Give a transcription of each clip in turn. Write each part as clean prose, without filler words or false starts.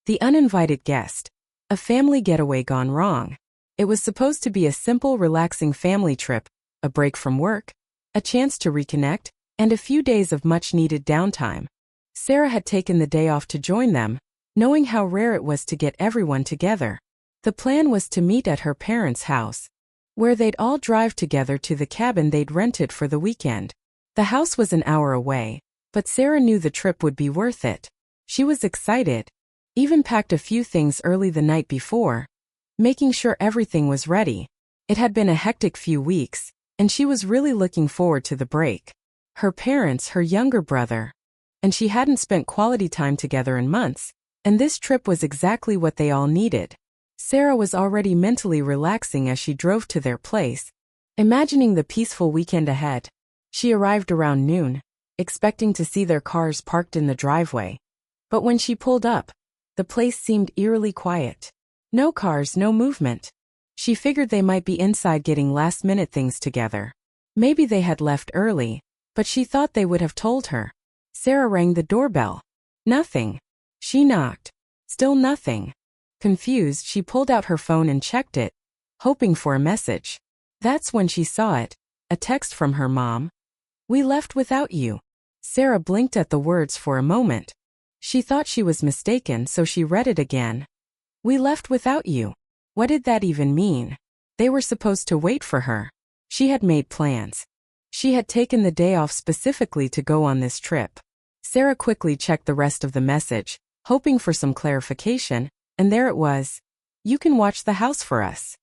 The Uninvited Guest. A family getaway gone wrong. It was supposed to be a simple, relaxing family trip, a break from work, a chance to reconnect, and a few days of much-needed downtime. Sarah had taken the day off to join them, knowing how rare it was to get everyone together. The plan was to meet at her parents' house, where they'd all drive together to the cabin they'd rented for the weekend. The house was an hour away, but Sarah knew the trip would be worth it. She was excited, even packed a few things early the night before, making sure everything was ready. It had been a hectic few weeks, and she was really looking forward to the break. Her parents, her younger brother, and she hadn't spent quality time together in months, and this trip was exactly what they all needed. Sarah was already mentally relaxing as she drove to their place, imagining the peaceful weekend ahead. She arrived around noon, expecting to see their cars parked in the driveway. But when she pulled up, the place seemed eerily quiet. No cars, no movement. She figured they might be inside getting last-minute things together. Maybe they had left early, but she thought they would have told her. Sarah rang the doorbell. Nothing. She knocked. Still nothing. Confused, she pulled out her phone and checked it, hoping for a message. That's when she saw it, a text from her mom. "We left without you." Sarah blinked at the words for a moment. She thought she was mistaken, so she read it again. "We left without you." What did that even mean? They were supposed to wait for her. She had made plans. She had taken the day off specifically to go on this trip. Sarah quickly checked the rest of the message, hoping for some clarification, and there it was. "You can watch the house for us."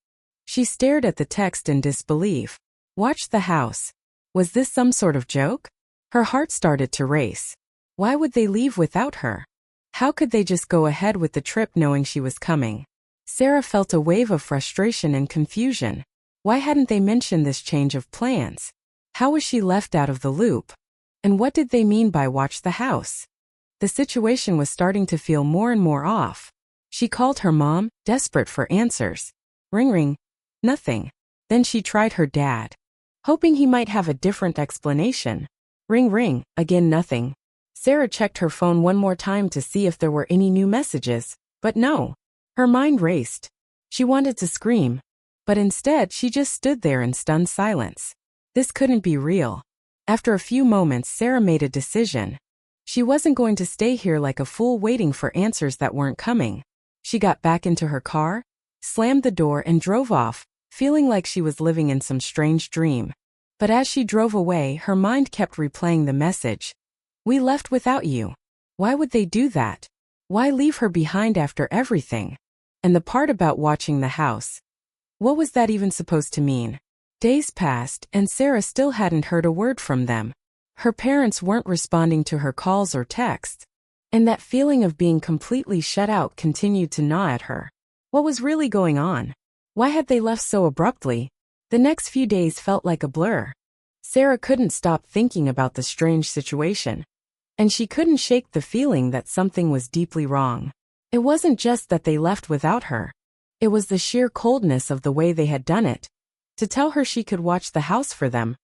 She stared at the text in disbelief. Watch the house. Was this some sort of joke? Her heart started to race. Why would they leave without her? How could they just go ahead with the trip knowing she was coming? Sarah felt a wave of frustration and confusion. Why hadn't they mentioned this change of plans? How was she left out of the loop? And what did they mean by watch the house? The situation was starting to feel more and more off. She called her mom, desperate for answers. Ring ring. Nothing. Then she tried her dad, hoping he might have a different explanation. Ring ring. Again nothing. Sarah checked her phone one more time to see if there were any new messages, but no. Her mind raced. She wanted to scream, but instead she just stood there in stunned silence. This couldn't be real. After a few moments, Sarah made a decision. She wasn't going to stay here like a fool waiting for answers that weren't coming. She got back into her car, slammed the door and drove off, feeling like she was living in some strange dream. But as she drove away, her mind kept replaying the message. "We left without you." Why would they do that? Why leave her behind after everything? And the part about watching the house. What was that even supposed to mean? Days passed, and Sarah still hadn't heard a word from them. Her parents weren't responding to her calls or texts, and that feeling of being completely shut out continued to gnaw at her. What was really going on? Why had they left so abruptly? The next few days felt like a blur. Sarah couldn't stop thinking about the strange situation, and she couldn't shake the feeling that something was deeply wrong. It wasn't just that they left without her. It was the sheer coldness of the way they had done it. To tell her she could watch the house for them,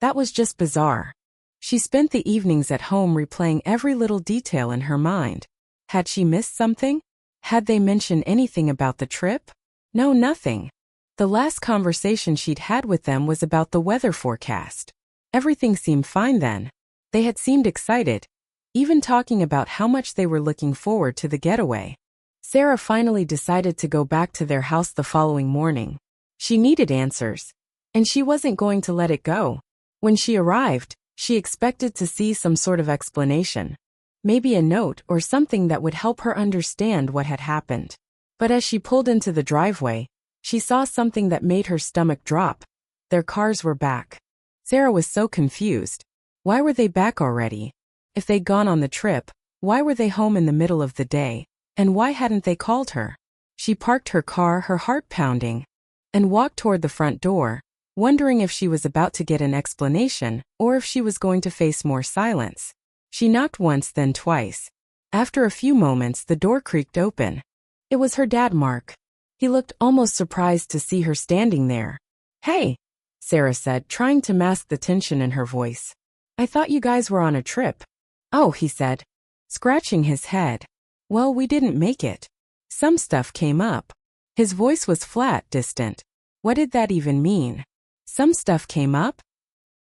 that was just bizarre. She spent the evenings at home replaying every little detail in her mind. Had she missed something? Had they mentioned anything about the trip? No, nothing. The last conversation she'd had with them was about the weather forecast. Everything seemed fine then. They had seemed excited, even talking about how much they were looking forward to the getaway. Sarah finally decided to go back to their house the following morning. She needed answers, and she wasn't going to let it go. When she arrived, she expected to see some sort of explanation, maybe a note or something that would help her understand what had happened. But as she pulled into the driveway, she saw something that made her stomach drop. Their cars were back. Sarah was so confused. Why were they back already? If they'd gone on the trip, why were they home in the middle of the day? And why hadn't they called her? She parked her car, her heart pounding, and walked toward the front door, wondering if she was about to get an explanation or if she was going to face more silence. She knocked once, then twice. After a few moments, the door creaked open. It was her dad, Mark. He looked almost surprised to see her standing there. "Hey," Sarah said, trying to mask the tension in her voice. "I thought you guys were on a trip." "Oh," he said, scratching his head. Well, we didn't make it. Some stuff came up. His voice was flat, distant. What did that even mean? Some stuff came up?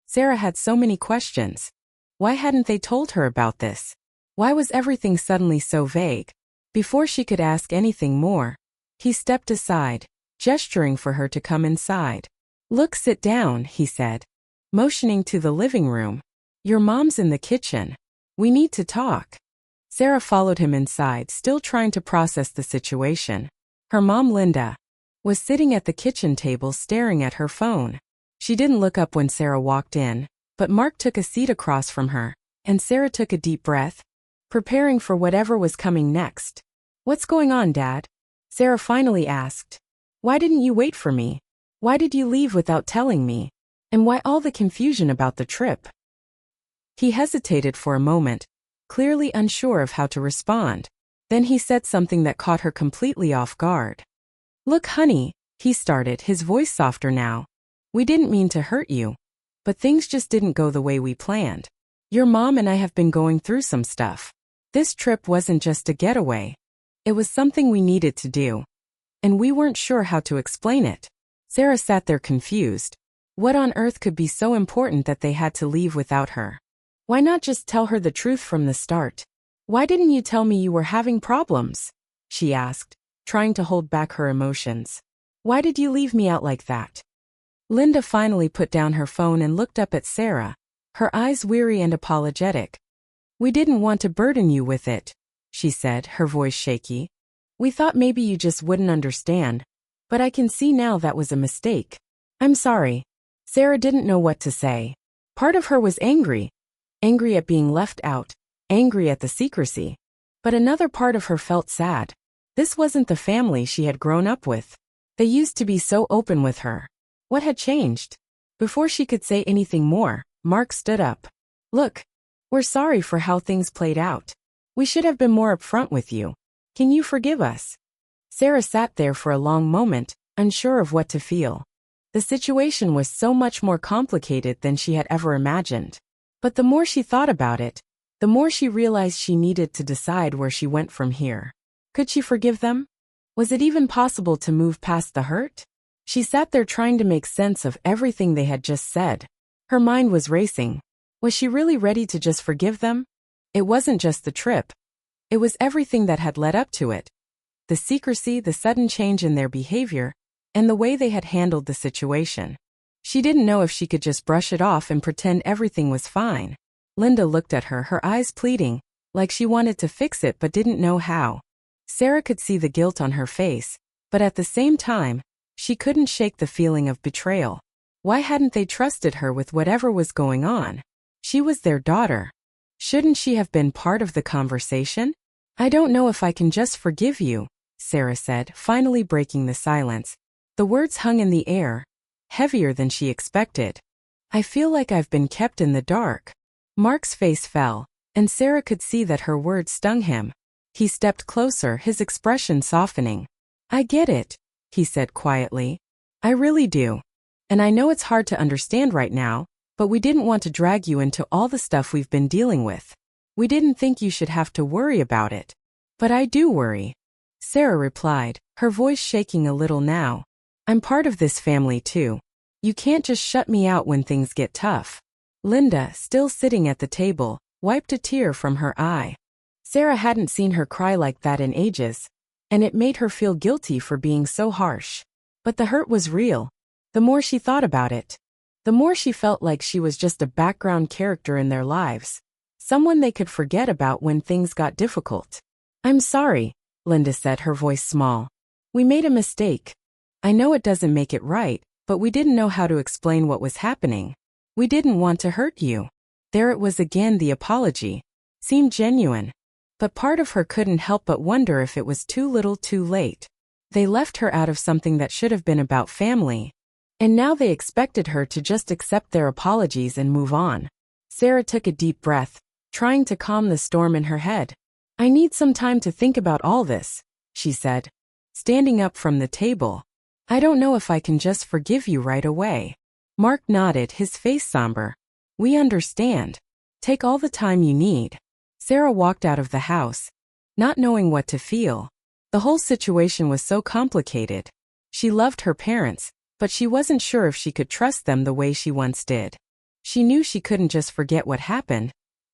Sarah had so many questions. Why hadn't they told her about this? Why was everything suddenly so vague? Before she could ask anything more, he stepped aside, gesturing for her to come inside. Look, sit down, he said, motioning to the living room. Your mom's in the kitchen. We need to talk. Sarah followed him inside, still trying to process the situation. Her mom, Linda, was sitting at the kitchen table staring at her phone. She didn't look up when Sarah walked in, but Mark took a seat across from her, and Sarah took a deep breath, preparing for whatever was coming next. What's going on, Dad? Sarah finally asked. Why didn't you wait for me? Why did you leave without telling me? And why all the confusion about the trip? He hesitated for a moment, clearly unsure of how to respond. Then he said something that caught her completely off guard. Look, honey, he started, his voice softer now. We didn't mean to hurt you, but things just didn't go the way we planned. Your mom and I have been going through some stuff. This trip wasn't just a getaway. It was something we needed to do, and we weren't sure how to explain it. Sarah sat there confused. What on earth could be so important that they had to leave without her? Why not just tell her the truth from the start? Why didn't you tell me you were having problems? She asked, trying to hold back her emotions. Why did you leave me out like that? Linda finally put down her phone and looked up at Sarah, her eyes weary and apologetic. We didn't want to burden you with it, she said, her voice shaky. We thought maybe you just wouldn't understand, but I can see now that was a mistake. I'm sorry. Sarah didn't know what to say. Part of her was angry. Angry at being left out. Angry at the secrecy. But another part of her felt sad. This wasn't the family she had grown up with. They used to be so open with her. What had changed? Before she could say anything more, Mark stood up. Look, we're sorry for how things played out. We should have been more upfront with you. Can you forgive us? Sarah sat there for a long moment, unsure of what to feel. The situation was so much more complicated than she had ever imagined. But the more she thought about it, the more she realized she needed to decide where she went from here. Could she forgive them? Was it even possible to move past the hurt? She sat there trying to make sense of everything they had just said. Her mind was racing. Was she really ready to just forgive them? It wasn't just the trip. It was everything that had led up to it. The secrecy, the sudden change in their behavior, and the way they had handled the situation. She didn't know if she could just brush it off and pretend everything was fine. Linda looked at her, her eyes pleading, like she wanted to fix it but didn't know how. Sarah could see the guilt on her face, but at the same time, she couldn't shake the feeling of betrayal. Why hadn't they trusted her with whatever was going on? She was their daughter. Shouldn't she have been part of the conversation? I don't know if I can just forgive you, Sarah said, finally breaking the silence. The words hung in the air, heavier than she expected. I feel like I've been kept in the dark. Mark's face fell, and Sarah could see that her words stung him. He stepped closer, his expression softening. I get it, he said quietly. I really do. And I know it's hard to understand right now, but we didn't want to drag you into all the stuff we've been dealing with. We didn't think you should have to worry about it. But I do worry. Sarah replied, her voice shaking a little now. I'm part of this family too. You can't just shut me out when things get tough. Linda, still sitting at the table, wiped a tear from her eye. Sarah hadn't seen her cry like that in ages, and it made her feel guilty for being so harsh. But the hurt was real. The more she thought about it, the more she felt like she was just a background character in their lives, someone they could forget about when things got difficult. I'm sorry, Linda said, her voice small. We made a mistake. I know it doesn't make it right, but we didn't know how to explain what was happening. We didn't want to hurt you. There it was again, the apology. Seemed genuine. But part of her couldn't help but wonder if it was too little too late. They left her out of something that should have been about family. And now they expected her to just accept their apologies and move on. Sarah took a deep breath, trying to calm the storm in her head. I need some time to think about all this, she said, standing up from the table. I don't know if I can just forgive you right away. Mark nodded, his face somber. We understand. Take all the time you need. Sarah walked out of the house, not knowing what to feel. The whole situation was so complicated. She loved her parents, but she wasn't sure if she could trust them the way she once did. She knew she couldn't just forget what happened,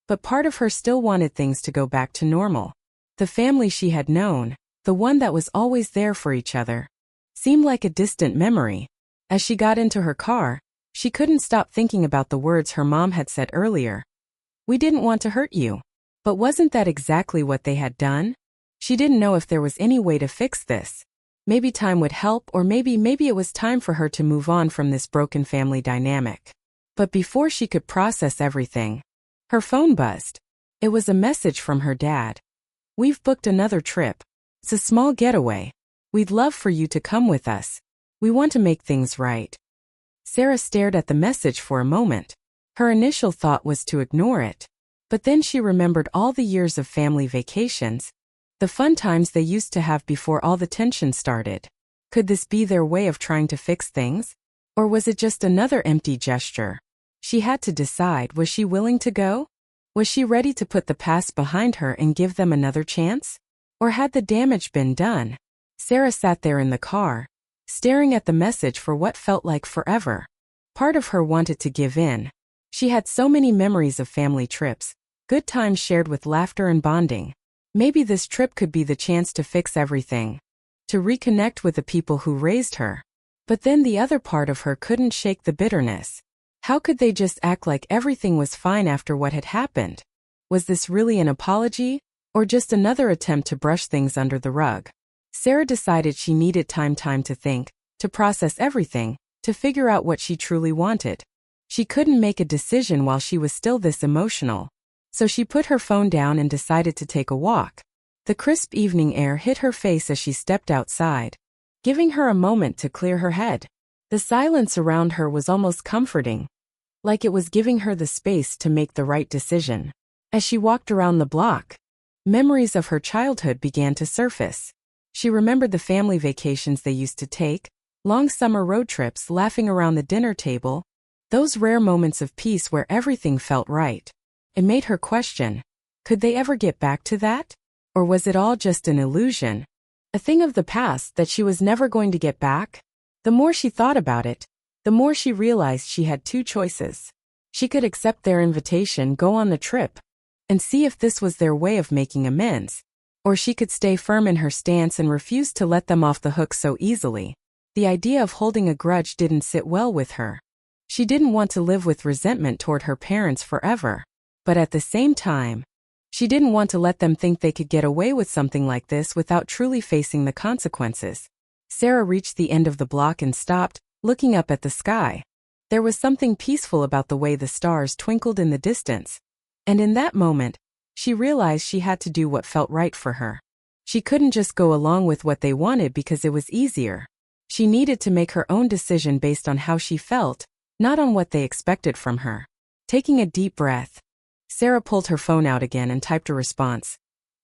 but part of her still wanted things to go back to normal. The family she had known, the one that was always there for each other, seemed like a distant memory. As she got into her car, she couldn't stop thinking about the words her mom had said earlier. "We didn't want to hurt you." But wasn't that exactly what they had done? She didn't know if there was any way to fix this. Maybe time would help, or maybe it was time for her to move on from this broken family dynamic. But before she could process everything, her phone buzzed. It was a message from her dad. "We've booked another trip. It's a small getaway. We'd love for you to come with us. We want to make things right." Sarah stared at the message for a moment. Her initial thought was to ignore it. But then she remembered all the years of family vacations, the fun times they used to have before all the tension started. Could this be their way of trying to fix things? Or was it just another empty gesture? She had to decide, was she willing to go? Was she ready to put the past behind her and give them another chance? Or had the damage been done? Sarah sat there in the car, staring at the message for what felt like forever. Part of her wanted to give in. She had so many memories of family trips, good times shared with laughter and bonding. Maybe this trip could be the chance to fix everything, to reconnect with the people who raised her. But then the other part of her couldn't shake the bitterness. How could they just act like everything was fine after what had happened? Was this really an apology, or just another attempt to brush things under the rug? Sarah decided she needed time to think, to process everything, to figure out what she truly wanted. She couldn't make a decision while she was still this emotional. So she put her phone down and decided to take a walk. The crisp evening air hit her face as she stepped outside, giving her a moment to clear her head. The silence around her was almost comforting, like it was giving her the space to make the right decision. As she walked around the block, memories of her childhood began to surface. She remembered the family vacations they used to take, long summer road trips, laughing around the dinner table, those rare moments of peace where everything felt right. It made her question, could they ever get back to that? Or was it all just an illusion? A thing of the past that she was never going to get back? The more she thought about it, the more she realized she had two choices. She could accept their invitation, go on the trip, and see if this was their way of making amends. Or she could stay firm in her stance and refuse to let them off the hook so easily. The idea of holding a grudge didn't sit well with her. She didn't want to live with resentment toward her parents forever. But at the same time, she didn't want to let them think they could get away with something like this without truly facing the consequences. Sarah reached the end of the block and stopped, looking up at the sky. There was something peaceful about the way the stars twinkled in the distance. And in that moment, she realized she had to do what felt right for her. She couldn't just go along with what they wanted because it was easier. She needed to make her own decision based on how she felt, not on what they expected from her. Taking a deep breath, Sarah pulled her phone out again and typed a response.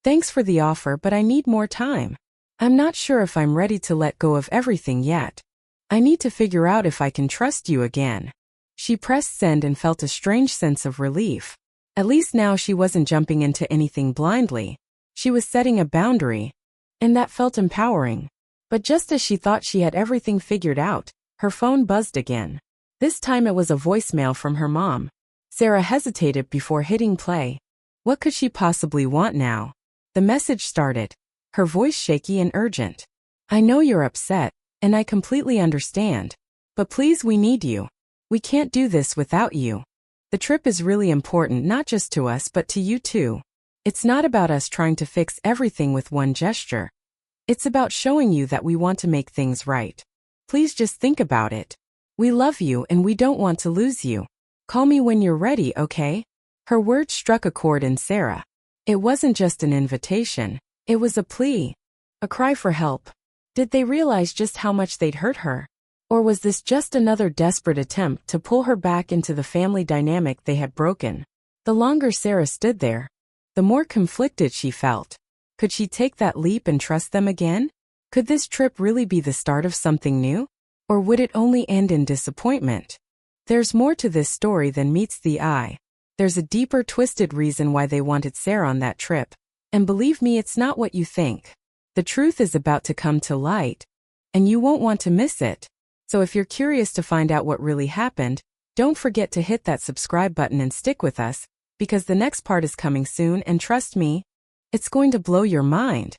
"Thanks for the offer, but I need more time. I'm not sure if I'm ready to let go of everything yet. I need to figure out if I can trust you again." She pressed send and felt a strange sense of relief. At least now she wasn't jumping into anything blindly. She was setting a boundary, and that felt empowering. But just as she thought she had everything figured out, her phone buzzed again. This time it was a voicemail from her mom. Sarah hesitated before hitting play. What could she possibly want now? The message started, her voice shaky and urgent. "I know you're upset, and I completely understand. But please, we need you. We can't do this without you. The trip is really important, not just to us but to you too. It's not about us trying to fix everything with one gesture. It's about showing you that we want to make things right. Please just think about it. We love you and we don't want to lose you. Call me when you're ready, okay?" Her words struck a chord in Sarah. It wasn't just an invitation. It was a plea. A cry for help. Did they realize just how much they'd hurt her? Or was this just another desperate attempt to pull her back into the family dynamic they had broken? The longer Sarah stood there, the more conflicted she felt. Could she take that leap and trust them again? Could this trip really be the start of something new? Or would it only end in disappointment? There's more to this story than meets the eye. There's a deeper, twisted reason why they wanted Sarah on that trip. And believe me, it's not what you think. The truth is about to come to light, and you won't want to miss it. So if you're curious to find out what really happened, don't forget to hit that subscribe button and stick with us, because the next part is coming soon, and trust me, it's going to blow your mind.